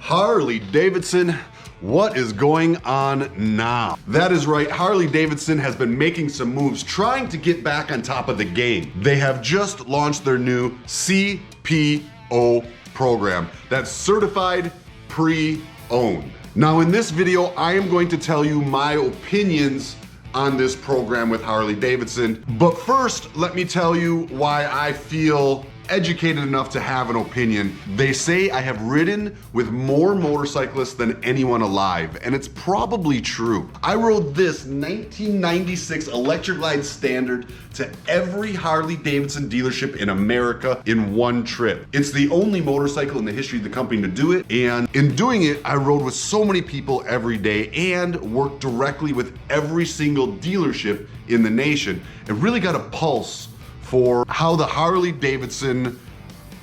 Harley Davidson, what is going on now? That is right, Harley Davidson has been making some moves trying to get back on top of the game. They have just launched their new CPO program, that's Certified Pre-Owned. Now in this video, I am going to tell you my opinions on this program with Harley Davidson. But first, let me tell you why I feel educated enough to have an opinion. They say I have ridden with more motorcyclists than anyone alive, and it's probably true. I rode this 1996 Electric Glide Standard to every Harley Davidson dealership in America in one trip. It's the only motorcycle in the history of the company to do it, and in doing it, I rode with so many people every day and worked directly with every single dealership in the nation and really got a pulse for how the Harley Davidson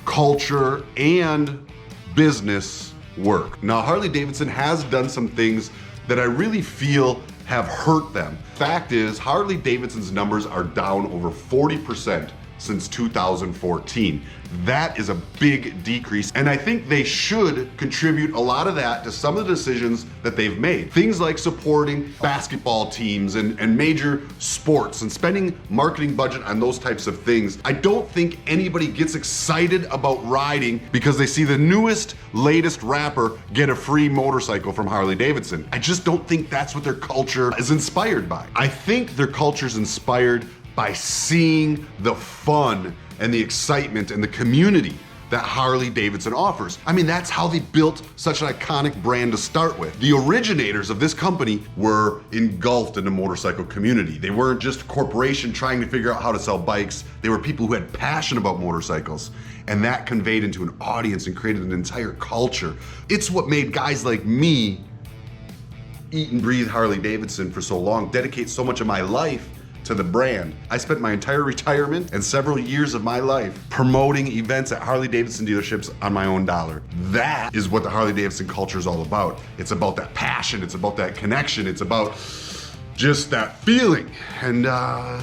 culture and business work. Now, Harley Davidson has done some things that I really feel have hurt them. Fact is, Harley Davidson's numbers are down over 40% since 2014. That is a big decrease, and I think they should contribute a lot of that to some of the decisions that they've made. Things like supporting basketball teams and major sports and spending marketing budget on those types of things. I don't think anybody gets excited about riding because they see the newest, latest rapper get a free motorcycle from Harley Davidson. I just don't think that's what their culture is inspired by. I think their culture is inspired by seeing the fun and the excitement and the community that Harley Davidson offers. I mean, that's how they built such an iconic brand to start with. The originators of this company were engulfed in the motorcycle community. They weren't just a corporation trying to figure out how to sell bikes. They were people who had passion about motorcycles, and that conveyed into an audience and created an entire culture. It's what made guys like me eat and breathe Harley Davidson for so long, dedicate so much of my life to the brand. I spent my entire retirement and several years of my life promoting events at Harley Davidson dealerships on my own dollar. That is what the Harley Davidson culture is all about. It's about that passion, it's about that connection, it's about just that feeling. And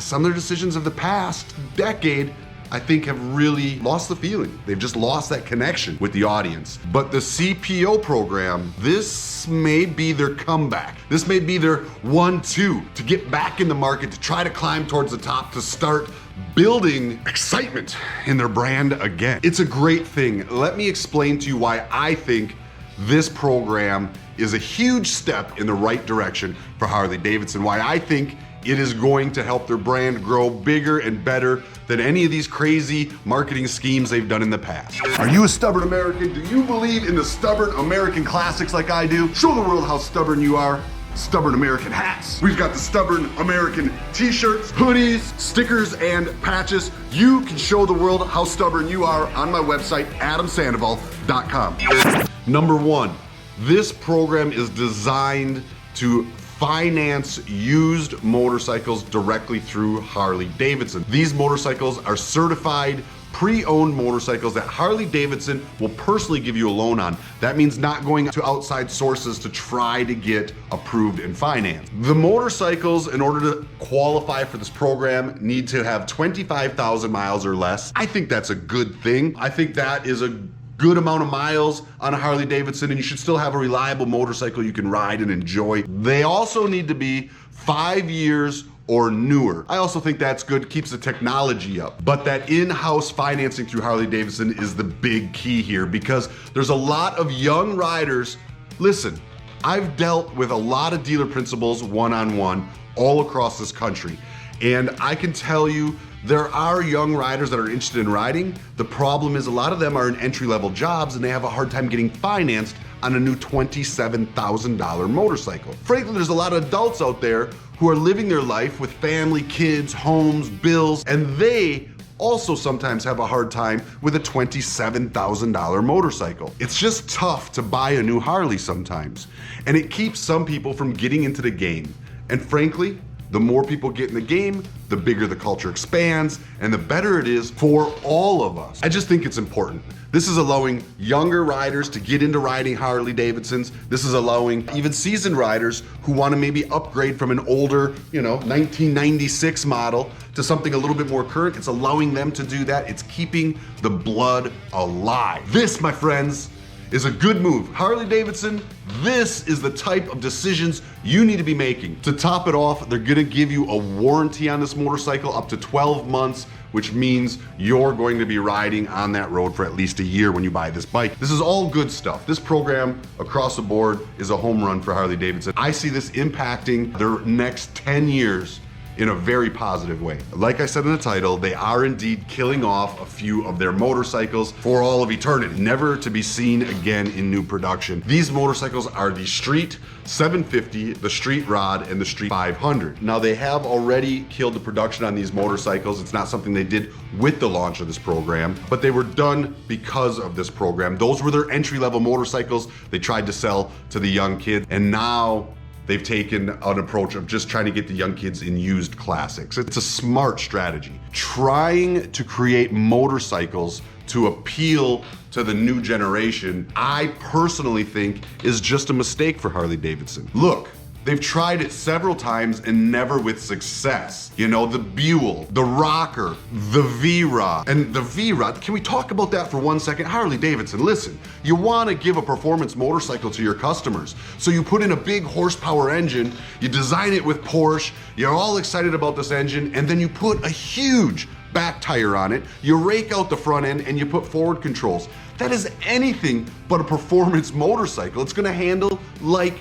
some of their decisions of the past decade, I think, have really lost the feeling. They've just lost that connection with the audience. But the CPO program, this may be their comeback. This may be their 1-2 to get back in the market, to try to climb towards the top, to start building excitement in their brand again. It's a great thing. Let me explain to you why I think this program is a huge step in the right direction for Harley Davidson, why I think it is going to help their brand grow bigger and better than any of these crazy marketing schemes they've done in the past. Are you a stubborn American? Do you believe in the stubborn American classics like I do? Show the world how stubborn you are. Stubborn American hats. We've got the Stubborn American t-shirts, hoodies, stickers, and patches. You can show the world how stubborn you are on my website, adamsandoval.com. Number one, this program is designed to finance used motorcycles directly through Harley Davidson. These motorcycles are certified pre-owned motorcycles that Harley Davidson will personally give you a loan on. That means not going to outside sources to try to get approved and financed. The motorcycles, in order to qualify for this program, need to have 25,000 miles or less. I think that's a good thing. I think that is a good amount of miles on a Harley Davidson, and you should still have a reliable motorcycle you can ride and enjoy. They also need to be 5 years or newer. I also think that's good, keeps the technology up. But that in-house financing through Harley Davidson is the big key here, because there's a lot of young riders. Listen, I've dealt with a lot of dealer principals one-on-one all across this country, and I can tell you there are young riders that are interested in riding. The problem is a lot of them are in entry-level jobs and they have a hard time getting financed on a new $27,000 motorcycle. Frankly, there's a lot of adults out there who are living their life with family, kids, homes, bills, and they also sometimes have a hard time with a $27,000 motorcycle. It's just tough to buy a new Harley sometimes, and it keeps some people from getting into the game. And frankly, the more people get in the game, the bigger the culture expands, and the better it is for all of us. I just think it's important. This is allowing younger riders to get into riding Harley Davidsons. This is allowing even seasoned riders who want to maybe upgrade from an older, 1996 model to something a little bit more current. It's allowing them to do that. It's keeping the blood alive. This, my friends, is a good move. Harley Davidson, this is the type of decisions you need to be making. To top it off, they're gonna give you a warranty on this motorcycle up to 12 months, which means you're going to be riding on that road for at least a year when you buy this bike. This is all good stuff. This program across the board is a home run for Harley Davidson. I see this impacting their next 10 years in a very positive way. Like I said in the title, they are indeed killing off a few of their motorcycles for all of eternity, never to be seen again in new production. These motorcycles are the Street 750, the Street Rod, and the Street 500. Now they have already killed the production on these motorcycles. It's not something they did with the launch of this program, but they were done because of this program. Those were their entry-level motorcycles they tried to sell to the young kids, and now they've taken an approach of just trying to get the young kids in used classics. It's a smart strategy. Trying to create motorcycles to appeal to the new generation, I personally think is just a mistake for Harley Davidson. Look, they've tried it several times and never with success. You know, the Buell, the Rocker, the V-Rod, and the V-Rod. Can we talk about that for 1 second? Harley Davidson, listen, you wanna give a performance motorcycle to your customers. So you put in a big horsepower engine, you design it with Porsche, you're all excited about this engine, and then you put a huge back tire on it, you rake out the front end, and you put forward controls. That is anything but a performance motorcycle. It's gonna handle like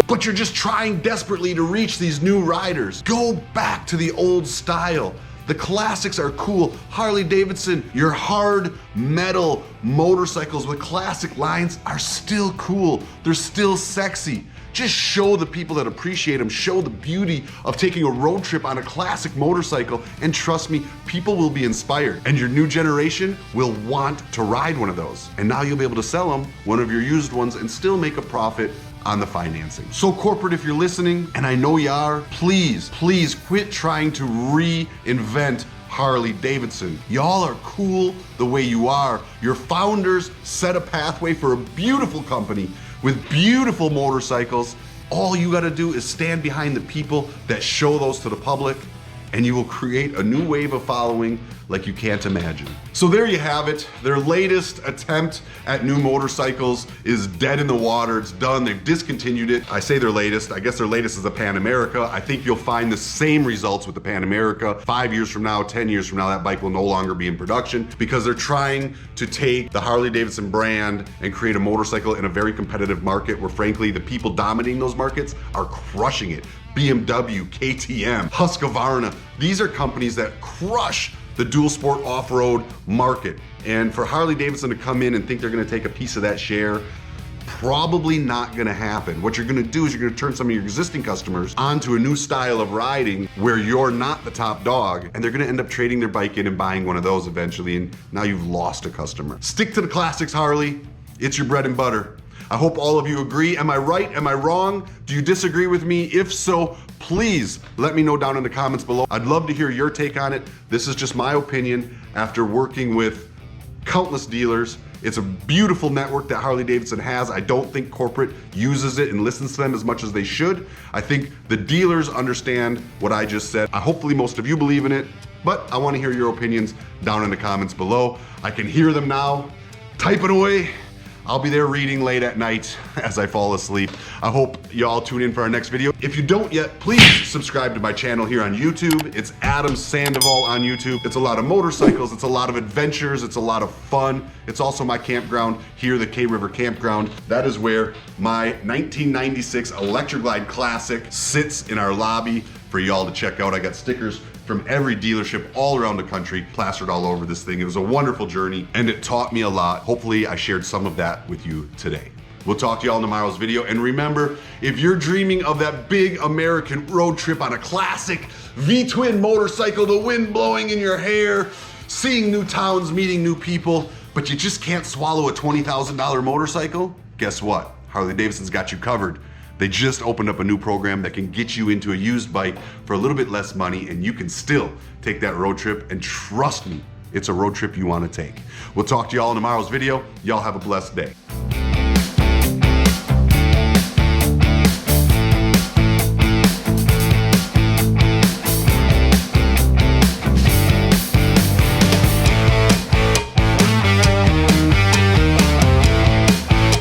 but you're just trying desperately to reach these new riders. Go back to the old style. The classics are cool. Harley Davidson, your hard metal motorcycles with classic lines are still cool. They're still sexy. Just show the people that appreciate them, show the beauty of taking a road trip on a classic motorcycle, and trust me, people will be inspired. And your new generation will want to ride one of those. And now you'll be able to sell them, one of your used ones, and still make a profit on the financing. So corporate, if you're listening, and I know you are, please quit trying to reinvent Harley Davidson. Y'all are cool the way you are. Your founders set a pathway for a beautiful company with beautiful motorcycles. All you gotta do is stand behind the people that show those to the public, and you will create a new wave of following like you can't imagine. So there you have it. Their latest attempt at new motorcycles is dead in the water. It's done. They've discontinued it. I say their latest. I guess their latest is the Pan America. I think you'll find the same results with the Pan America. 5 years from now, 10 years from now, that bike will no longer be in production because they're trying to take the Harley Davidson brand and create a motorcycle in a very competitive market where, frankly, the people dominating those markets are crushing it. BMW, KTM, Husqvarna. These are companies that crush the dual sport off-road market. And for Harley Davidson to come in and think they're gonna take a piece of that share, probably not gonna happen. What you're gonna do is you're gonna turn some of your existing customers onto a new style of riding where you're not the top dog, and they're gonna end up trading their bike in and buying one of those eventually, and now you've lost a customer. Stick to the classics, Harley. It's your bread and butter. I hope all of you agree. Am I right? Am I wrong? Do you disagree with me? If so, please let me know down in the comments below. I'd love to hear your take on it. This is just my opinion after working with countless dealers. It's a beautiful network that Harley Davidson has. I don't think corporate uses it and listens to them as much as they should. I think the dealers understand what I just said. Hopefully most of you believe in it, but I want to hear your opinions down in the comments below. I can hear them now. Type it away. I'll be there reading late at night as I fall asleep. I hope y'all tune in for our next video. If you don't yet, please subscribe to my channel here on YouTube. It's Adam Sandoval on YouTube. It's a lot of motorcycles, it's a lot of adventures, it's a lot of fun. It's also my campground here, the K River Campground. That is where my 1996 Electra Glide Classic sits in our lobby for y'all to check out. I got stickers from every dealership all around the country, plastered all over this thing. It was a wonderful journey and it taught me a lot. Hopefully I shared some of that with you today. We'll talk to y'all in tomorrow's video. And remember, if you're dreaming of that big American road trip on a classic V-twin motorcycle, the wind blowing in your hair, seeing new towns, meeting new people, but you just can't swallow a $20,000 motorcycle, guess what? Harley Davidson's got you covered. They just opened up a new program that can get you into a used bike for a little bit less money, and you can still take that road trip, and trust me, it's a road trip you want to take. We'll talk to y'all in tomorrow's video. Y'all have a blessed day.